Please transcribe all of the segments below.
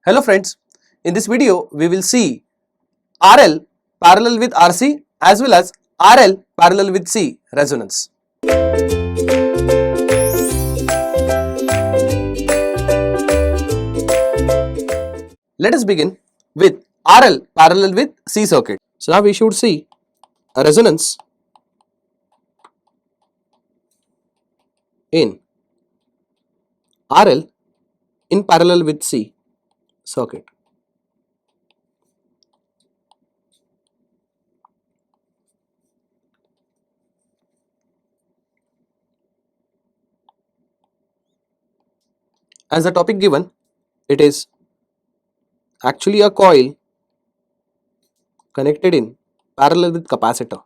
Hello friends, in this video we will see RL parallel with RC as well as RL parallel with C resonance. Let us begin with RL parallel with C circuit. So now we should see a resonance in RL in parallel with C circuit. As the topic given, it is actually a coil connected in parallel with capacitor.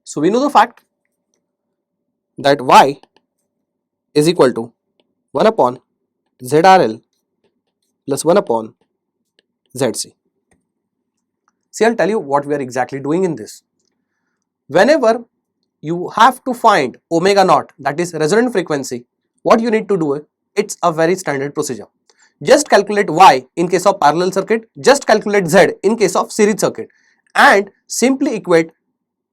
So we know the fact that Y is equal to 1 upon ZRL plus 1 upon ZC. See, I'll tell you what we are exactly doing in this. Whenever you have to find omega naught, that is resonant frequency, what you need to do, it's a very standard procedure. Just calculate Y in case of parallel circuit, just calculate Z in case of series circuit, and simply equate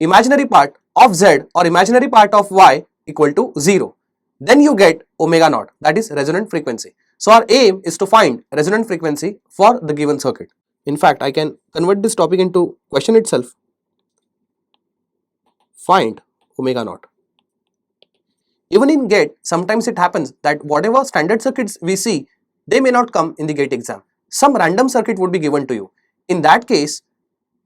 imaginary part of Z or imaginary part of Y equal to 0. Then you get omega naught, that is resonant frequency. So our aim is to find resonant frequency for the given circuit. In fact, I can convert this topic into question itself. Find omega naught. Even in GATE, sometimes it happens that whatever standard circuits we see, they may not come in the GATE exam. Some random circuit would be given to you. In that case,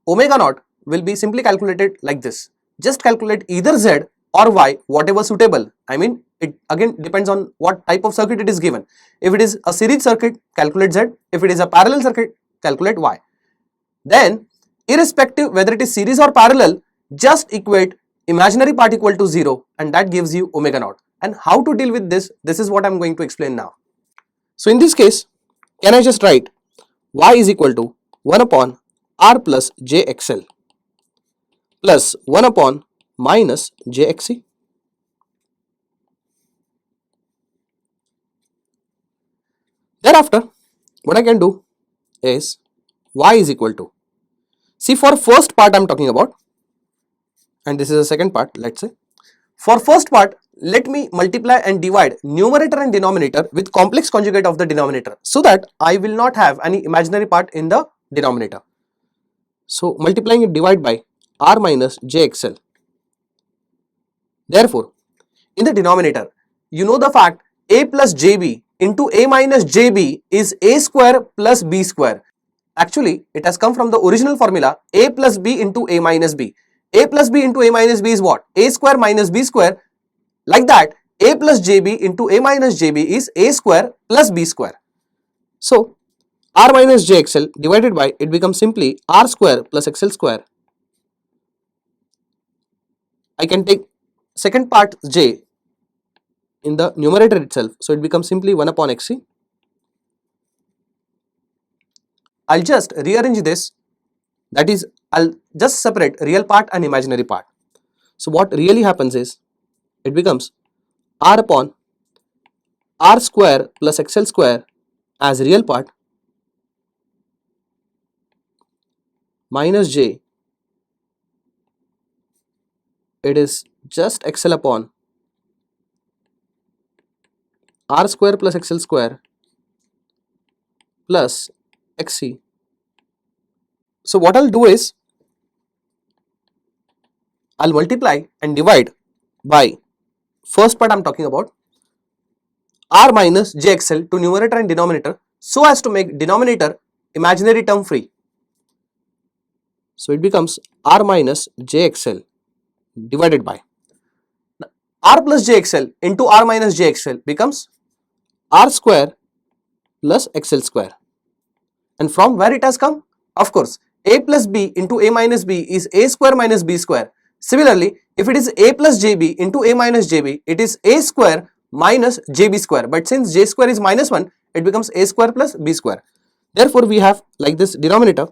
omega naught will be simply calculated like this. Just calculate either Z or Y, whatever suitable. I mean, it again depends on what type of circuit it is given. If it is a series circuit, calculate Z. If it is a parallel circuit, calculate Y. Then, irrespective whether it is series or parallel, just equate imaginary part equal to 0 and that gives you omega naught. And how to deal with this, this is what I am going to explain now. So in this case, can I just write Y is equal to 1 upon R plus JXL plus 1 upon minus JXC? Thereafter, what I can do is Y is equal to, see, for first part I am talking about, and this is the second part. Let's say for first part, let me multiply and divide numerator and denominator with complex conjugate of the denominator, so that I will not have any imaginary part in the denominator. So multiplying it, divide by R minus JXL. Therefore, in the denominator, you know the fact A plus JB into A minus JB is A square plus B square. Actually, it has come from the original formula A plus B into A minus B. A plus B into A minus B is what? A square minus B square. Like that, A plus JB into A minus JB is A square plus B square. So, R minus JXL divided by, it becomes simply R square plus XL square. I can take second part J in the numerator itself. So, it becomes simply 1 upon XC. I'll just rearrange this. That is, I'll just separate real part and imaginary part. So what really happens is, it becomes R upon R square plus XL square as real part minus J. It is just XL upon R square plus XL square plus XC. So what I'll do is, I'll multiply and divide by first part I'm talking about R minus JXL to numerator and denominator, so as to make denominator imaginary term free. So it becomes R minus JXL divided by R plus JXL into R minus JXL becomes R square plus XL square. And from where it has come? Of course, A plus B into A minus B is A square minus B square. Similarly, if it is A plus JB into A minus JB, it is A square minus JB square. But since J square is minus 1, it becomes A square plus B square. Therefore, we have like this denominator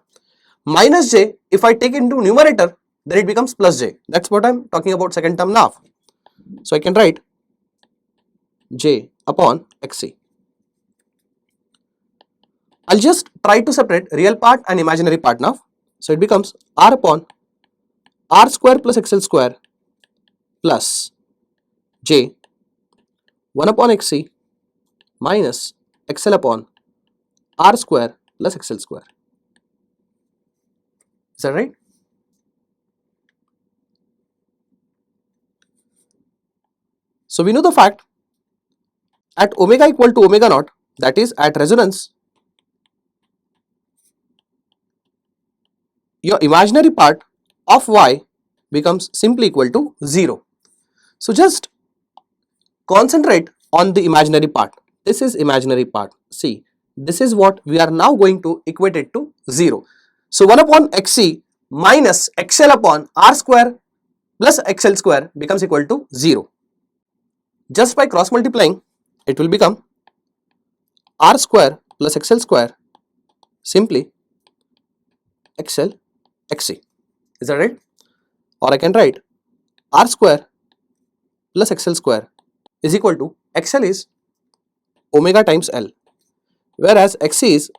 minus J. If I take into numerator, then it becomes plus J. That's what I'm talking about second term now. So I can write j upon xc. I'll just try to separate real part and imaginary part now. So it becomes r upon r square plus xl square plus j 1 upon xc minus xl upon r square plus xl square. Is that right? So we know the fact at omega equal to omega naught, that is at resonance, your imaginary part of y becomes simply equal to 0. So just concentrate on the imaginary part. This is imaginary part. See, this is what we are now going to equate it to 0. So 1 upon xc minus xl upon r square plus xl square becomes equal to 0. Just by cross multiplying, it will become r square plus xl square simply xl xc. Is that right? Or I can write r square plus xl square is equal to xl is omega times L, whereas xc is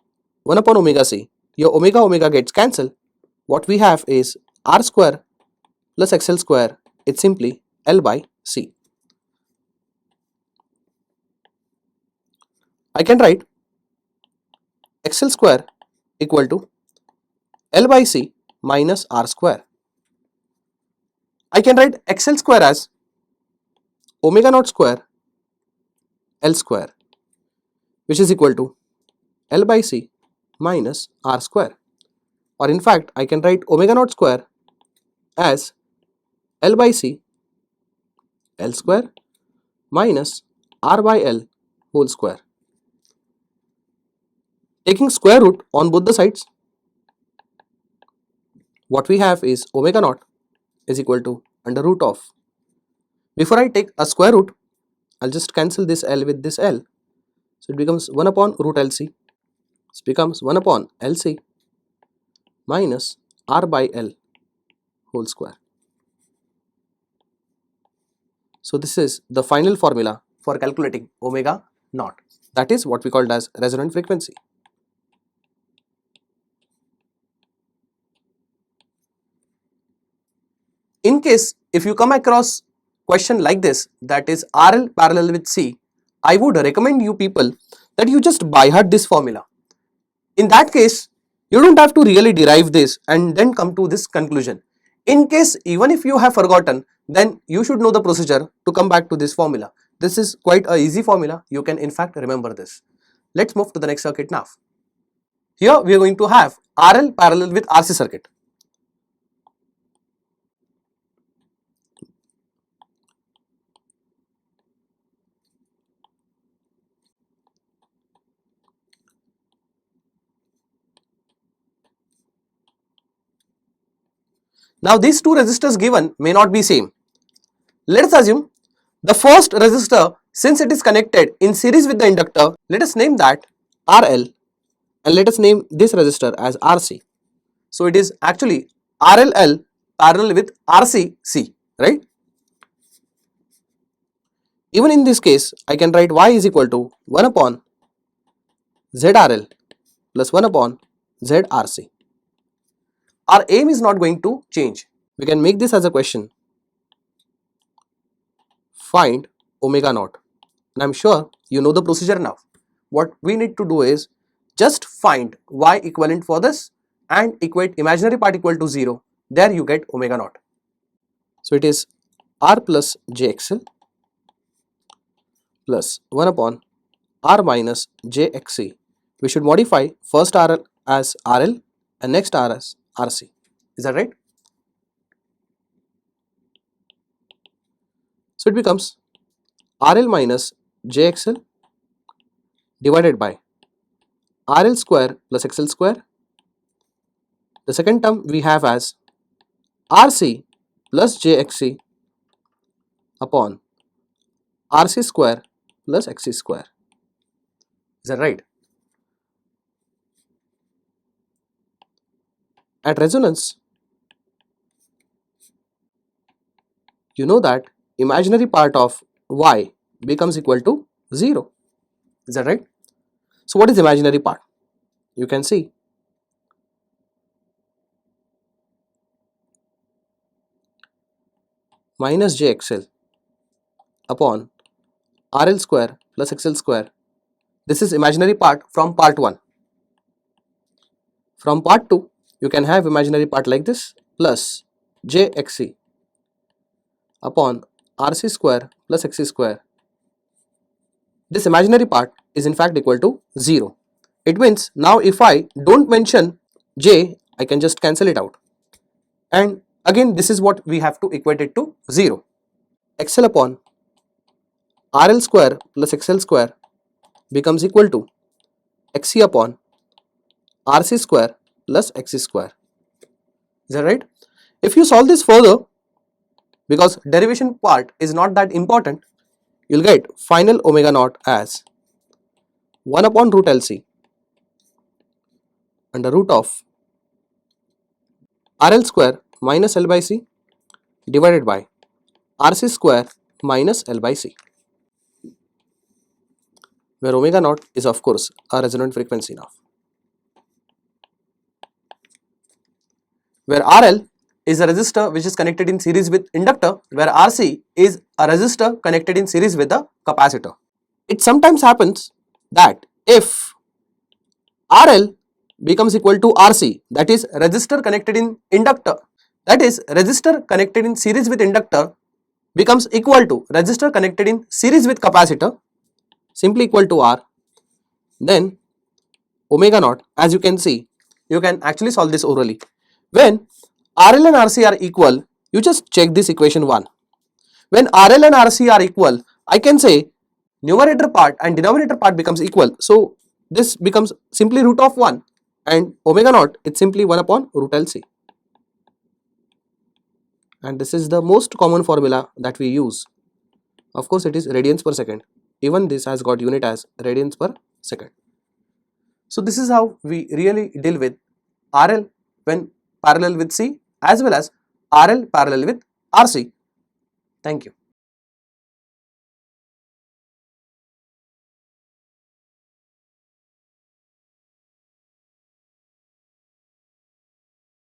1 upon omega c. Your omega gets cancelled. What we have is r square plus xl square, it's simply L by c. I can write xl square equal to L by c minus r square. I can write xl square as omega naught square L square, which is equal to L by c minus r square. Or in fact, I can write omega naught square as L by c L square minus r by L whole square. Taking square root on both the sides, what we have is omega naught is equal to under root of. Before I take a square root, I'll just cancel this L with this L. So it becomes 1 upon root LC. It becomes 1 upon LC minus r by L whole square. So this is the final formula for calculating omega naught. That is what we called as resonant frequency. In case if you come across question like this, that is RL parallel with C, I would recommend you people that you just by heart this formula. In that case, you don't have to really derive this and then come to this conclusion. In case even if you have forgotten, then you should know the procedure to come back to this formula. This is quite a easy formula. You can in fact remember this. Let's move to the next circuit now. Here we are going to have RL parallel with RC circuit. Now these two resistors given may not be same. Let us assume the first resistor, since it is connected in series with the inductor, let us name that RL and let us name this resistor as RC. So it is actually RLL parallel with RCC, right? Even in this case, I can write Y is equal to 1 upon ZRL plus 1 upon ZRC. Our aim is not going to change. We can make this as a question. Find omega naught. And I'm sure you know the procedure now. What we need to do is just find Y equivalent for this and equate imaginary part equal to 0. There you get omega naught. So it is R plus JXL plus 1 upon R minus JXC. We should modify first RL as RL and next R as RC. Is that right? So it becomes RL minus JXL divided by RL square plus XL square. The second term we have as RC plus JXC upon RC square plus XC square. Is that right? At resonance, you know that imaginary part of Y becomes equal to 0. Is that right? So what is imaginary part? You can see minus jxl upon RL square plus XL square. This is imaginary part from part 1. From part 2, you can have imaginary part like this plus jxc upon RC square plus XC square. This imaginary part is in fact equal to 0. It means now if I don't mention j, I can just cancel it out. And again, this is what we have to equate it to 0. XL upon RL square plus XL square becomes equal to XC upon RC square plus XC square. Is that right? If you solve this further, because derivation part is not that important, you'll get final omega naught as 1 upon root LC under root of RL square minus L by C divided by RC square minus L by C, where omega naught is of course a resonant frequency now, where RL is a resistor which is connected in series with inductor, where RC is a resistor connected in series with the capacitor. It sometimes happens that if RL becomes equal to RC, that is resistor connected in inductor, that is resistor connected in series with inductor becomes equal to resistor connected in series with capacitor, simply equal to R, then omega naught, as you can see, you can actually solve this orally. When RL and RC are equal, you just check this equation 1. When RL and RC are equal, I can say numerator part and denominator part becomes equal. So this becomes simply root of 1, and omega naught is simply 1 upon root LC. And this is the most common formula that we use. Of course, it is radians per second. Even this has got unit as radians per second. So this is how we really deal with RL when parallel with C, as well as RL parallel with RC. Thank you.